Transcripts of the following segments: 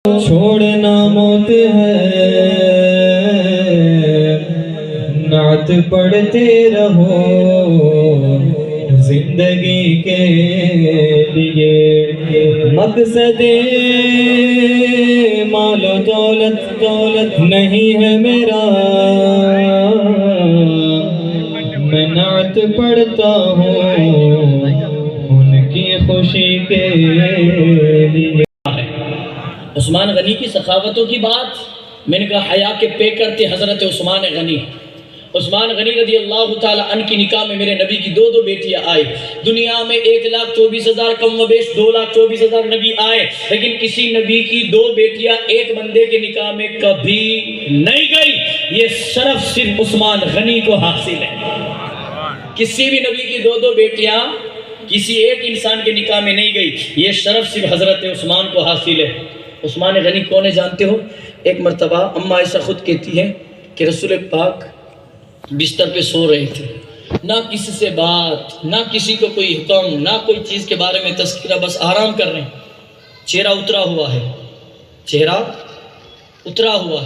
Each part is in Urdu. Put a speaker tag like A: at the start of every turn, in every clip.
A: چھوڑنا موت ہے، نعت پڑھتے رہو زندگی کے لیے، مقصد مال و دولت نہیں ہے میرا، میں نعت پڑھتا ہوں ان کی خوشی کے لیے۔
B: عثمان غنی کی سخاوتوں کی بات میں نے کہا حیا کے پے کرتے حضرت عثمان غنی۔ عثمان غنی رضی اللہ تعالیٰ عنہ کی نکاح میں میرے نبی کی دو بیٹیاں آئے۔ دنیا میں 1,24,000 کم و بیش 2,24,000 نبی آئے، لیکن کسی نبی کی 2 بیٹیاں ایک بندے کے نکاح میں کبھی نہیں گئی۔ یہ شرف صرف عثمان غنی کو حاصل ہے۔ کسی بھی نبی کی 2 بیٹیاں کسی ایک انسان کے نکاح میں نہیں گئی، یہ شرف صرف حضرت عثمان کو حاصل ہے۔ عثمان غنی کون ہے جانتے ہو؟ ایک مرتبہ اماں عائشہ خود کہتی ہیں کہ رسول پاک بستر پہ سو رہے تھے، نہ کسی سے بات، نہ کسی کو کوئی حکم، نہ کوئی چیز کے بارے میں تذکرہ، بس آرام کر رہے ہیں۔ چہرہ اترا ہوا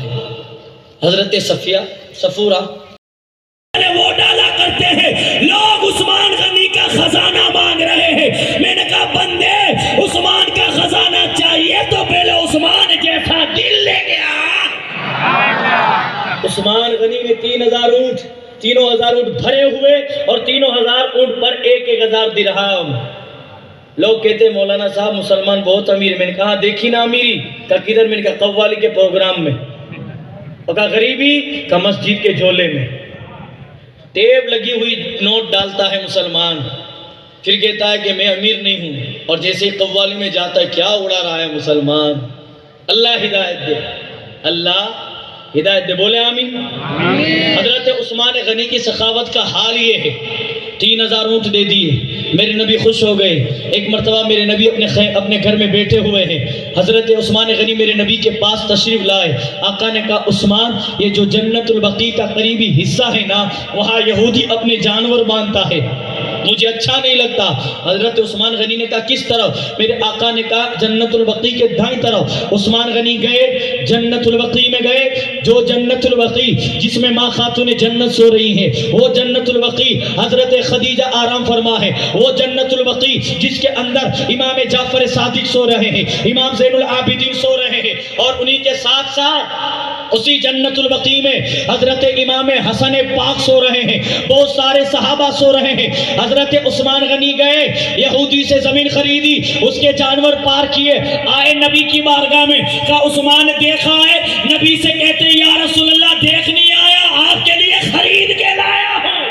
B: ہے، حضرت صفورہ وہ ڈالا کرتے ہیں، لوگ عثمان غنی کا خزانہ مانگ رہے ہیں۔ میں نے کہا بندے عثمان کا خزانہ چاہیے تو پہلے عثمان جیسا دل لے گیا۔ عثمان غنی میں 3,000 اونٹ، 3,000 اونٹ بھرے ہوئے اور 3,000 اونٹ پر 1,000 درہم۔ لوگ کہتے ہیں مولانا صاحب مسلمان بہت امیر۔ میں نے کہا دیکھی نا امیری کا کدھر؟ میں نے کہا قوالی کے پروگرام میں، اور کہا غریبی کا مسجد کے جھولے میں۔ ٹیپ لگی ہوئی نوٹ ڈالتا ہے مسلمان، پھر کہتا ہے کہ میں امیر نہیں ہوں، اور جیسے ہی قوالی میں جاتا ہے کیا اڑا رہا ہے مسلمان۔ اللہ ہدایت دے، اللہ ہدایت دے، بولے آمین۔ حضرت عثمان غنی کی سخاوت کا حال یہ ہے، 3,000 اونٹ دے دیے، میرے نبی خوش ہو گئے۔ ایک مرتبہ میرے نبی اپنے گھر میں بیٹھے ہوئے ہیں، حضرت عثمان غنی میرے نبی کے پاس تشریف لائے۔ آقا نے کہا عثمان یہ جو جنت البقیع کا قریبی حصہ ہے نا، وہاں یہودی اپنے جانور باندھتا ہے، مجھے اچھا نہیں لگتا۔ حضرت عثمان غنی نے کہا کس طرف؟ میرے آقا نے کہا جنت البقیع کے دائیں طرف۔ عثمان غنی گئے، جنت البقیع میں گئے، جو جنت البقیع جس میں ماں خاتون جنت سو رہی ہیں، وہ جنت البقیع حضرت خدیجہ آرام فرما ہے، وہ جنت البقیع جس کے اندر امام جعفر صادق سو رہے ہیں، امام زین العابدین سو رہے ہیں، اور انہی کے ساتھ ساتھ اسی جنت البقیع میں حضرت امام حسن پاک سو رہے ہیں، بہت سارے صحابہ سو رہے ہیں۔ حضرت عثمان غنی گئے، یہودی سے زمین خریدی، اس کے جانور پار کیے، آئے نبی کی بارگاہ میں، کہا عثمان دیکھا ہے؟ نبی سے کہتے ہیں یا رسول اللہ دیکھ نہیں آیا، آپ کے لیے خرید کے لایا ہوں۔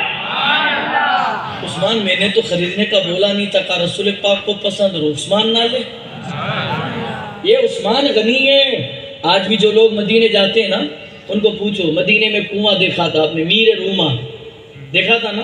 B: عثمان میں نے تو خریدنے کا بولا نہیں تھا، کہا رسول پاک کو پسند ہو عثمان نہ لے۔ یہ عثمان غنی ہے۔ آج بھی جو لوگ مدینے جاتے ہیں نا، ان کو پوچھو مدینے میں کنواں دیکھا تھا آپ نے؟ میر روما دیکھا تھا نا؟